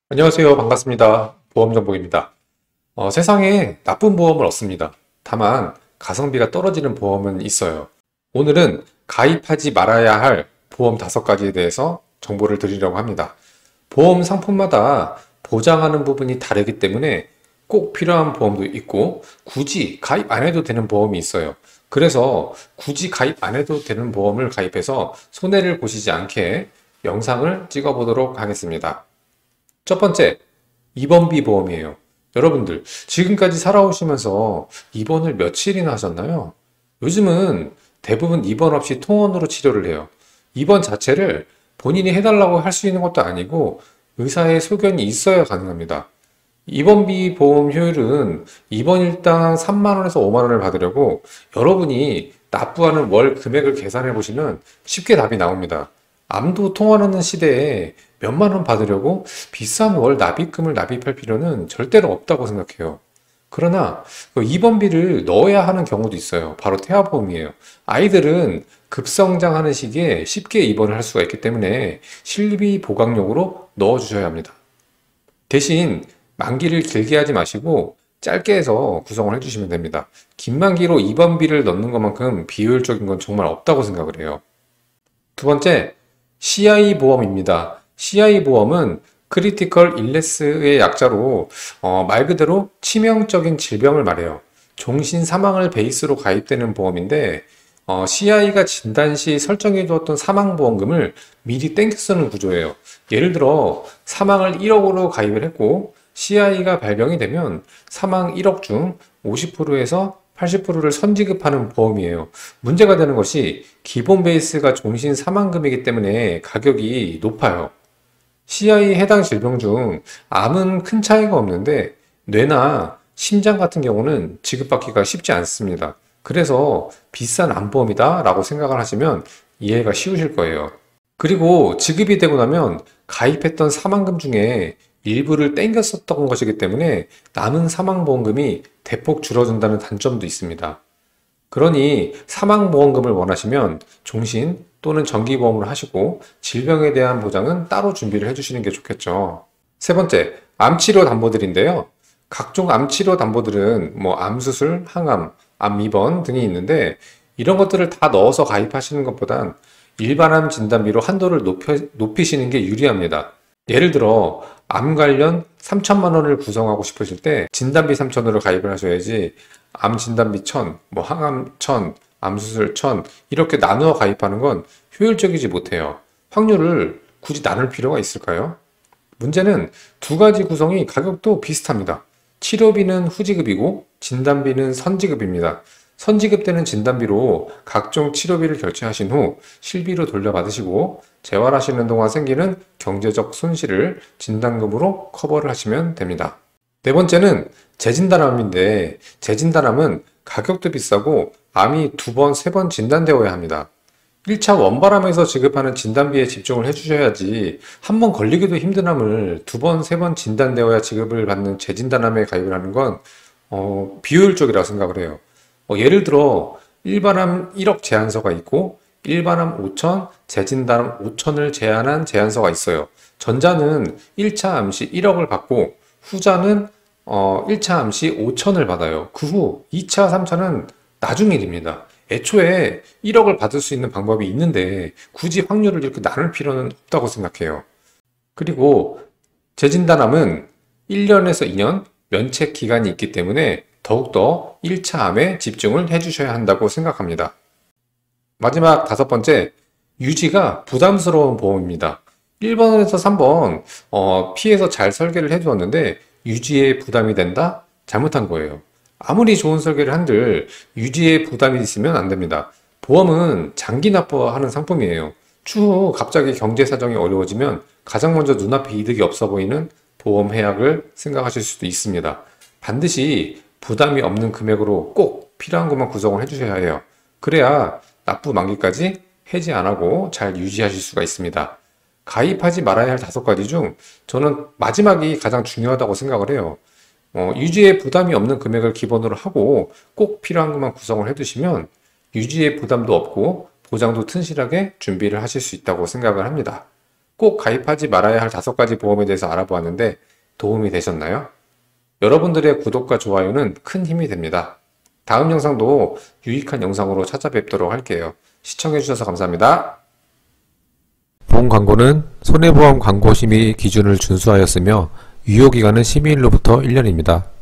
안녕하세요. 반갑습니다. 보험정보입니다. 세상에 나쁜 보험은 없습니다. 다만 가성비가 떨어지는 보험은 있어요. 오늘은 가입하지 말아야 할 보험 5가지에 대해서 정보를 드리려고 합니다. 보험 상품마다 보장하는 부분이 다르기 때문에 꼭 필요한 보험도 있고 굳이 가입 안 해도 되는 보험이 있어요. 그래서 굳이 가입 안 해도 되는 보험을 가입해서 손해를 보시지 않게 영상을 찍어 보도록 하겠습니다. 첫 번째, 입원비 보험이에요. 여러분들, 지금까지 살아오시면서 입원을 며칠이나 하셨나요? 요즘은 대부분 입원 없이 통원으로 치료를 해요. 입원 자체를 본인이 해달라고 할 수 있는 것도 아니고 의사의 소견이 있어야 가능합니다. 입원비 보험 효율은 입원일당 3만 원에서 5만 원을 받으려고 여러분이 납부하는 월 금액을 계산해 보시면 쉽게 답이 나옵니다. 암도 통화하는 시대에 몇만 원 받으려고 비싼 월 납입금을 납입할 필요는 절대로 없다고 생각해요. 그러나 그 입원비를 넣어야 하는 경우도 있어요. 바로 태아보험이에요. 아이들은 급성장하는 시기에 쉽게 입원을 할 수가 있기 때문에 실비 보강용으로 넣어주셔야 합니다. 대신 만기를 길게 하지 마시고 짧게 해서 구성을 해주시면 됩니다. 긴 만기로 입원비를 넣는 것만큼 비효율적인 건 정말 없다고 생각을 해요. 두 번째, CI 보험입니다. CI 보험은 크리티컬 일네스의 약자로 말 그대로 치명적인 질병을 말해요. 종신 사망을 베이스로 가입되는 보험인데 CI가 진단 시 설정해 두었던 사망보험금을 미리 땡겨 쓰는 구조예요. 예를 들어 사망을 1억으로 가입을 했고 CI가 발병이 되면 사망 1억 중 50%에서 80%를 선지급하는 보험이에요. 문제가 되는 것이 기본 베이스가 종신 사망금이기 때문에 가격이 높아요. CI 해당 질병 중 암은 큰 차이가 없는데 뇌나 심장 같은 경우는 지급받기가 쉽지 않습니다. 그래서 비싼 암보험이다 라고 생각을 하시면 이해가 쉬우실 거예요. 그리고 지급이 되고 나면 가입했던 사망금 중에 일부를 땡겼었던 것이기 때문에 남은 사망보험금이 대폭 줄어든다는 단점도 있습니다. 그러니 사망보험금을 원하시면 종신 또는 정기보험을 하시고 질병에 대한 보장은 따로 준비를 해주시는 게 좋겠죠. 세 번째, 암치료 담보들인데요. 각종 암치료 담보들은 암수술, 항암, 암입원 등이 있는데 이런 것들을 다 넣어서 가입하시는 것보단 일반암 진단비로 한도를 높이시는 게 유리합니다. 예를 들어 암 관련 3천만 원을 구성하고 싶으실 때 진단비 3천으로 가입을 하셔야지 암 진단비 1,000, 항암 1,000, 암수술 1,000 이렇게 나누어 가입하는 건 효율적이지 못해요. 확률을 굳이 나눌 필요가 있을까요? 문제는 두 가지 구성이 가격도 비슷합니다. 치료비는 후지급이고 진단비는 선지급입니다. 선지급되는 진단비로 각종 치료비를 결제하신 후 실비로 돌려받으시고 재활하시는 동안 생기는 경제적 손실을 진단금으로 커버를 하시면 됩니다. 네 번째는 재진단암인데 재진단암은 가격도 비싸고 암이 2번, 3번 진단되어야 합니다. 1차 원바람에서 지급하는 진단비에 집중을 해주셔야지 한 번 걸리기도 힘든 암을 2번, 3번 진단되어야 지급을 받는 재진단암에 가입을 하는 건 비효율적이라고 생각을 해요. 예를 들어 일반암 1억 제한서가 있고 일반암 5천, 재진단암 5천을 제한한 제한서가 있어요. 전자는 1차 암 시 1억을 받고 후자는 1차 암 시 5천을 받아요. 그 후 2차, 3차는 나중 일입니다. 애초에 1억을 받을 수 있는 방법이 있는데 굳이 확률을 이렇게 나눌 필요는 없다고 생각해요. 그리고 재진단암은 1년에서 2년 면책 기간이 있기 때문에 더욱더 1차 암에 집중을 해주셔야 한다고 생각합니다. 마지막 5번째, 유지가 부담스러운 보험입니다. 1번에서 3번 피해서 잘 설계를 해두었는데 유지에 부담이 된다? 잘못한 거예요. 아무리 좋은 설계를 한들 유지에 부담이 있으면 안 됩니다. 보험은 장기 납부하는 상품이에요. 추후 갑자기 경제 사정이 어려워지면 가장 먼저 눈앞에 이득이 없어 보이는 보험 해약을 생각하실 수도 있습니다. 반드시 부담이 없는 금액으로 꼭 필요한 것만 구성을 해주셔야 해요. 그래야 납부 만기까지 해지 안 하고 잘 유지하실 수가 있습니다. 가입하지 말아야 할 5가지 중 저는 마지막이 가장 중요하다고 생각을 해요. 유지에 부담이 없는 금액을 기본으로 하고 꼭 필요한 것만 구성을 해두시면 유지에 부담도 없고 보장도 튼실하게 준비를 하실 수 있다고 생각을 합니다. 꼭 가입하지 말아야 할 5가지 보험에 대해서 알아보았는데 도움이 되셨나요? 여러분들의 구독과 좋아요는 큰 힘이 됩니다. 다음 영상도 유익한 영상으로 찾아뵙도록 할게요. 시청해주셔서 감사합니다. 본 광고는 손해보험 광고 심의 기준을 준수하였으며 유효기간은 심의일로부터 1년입니다.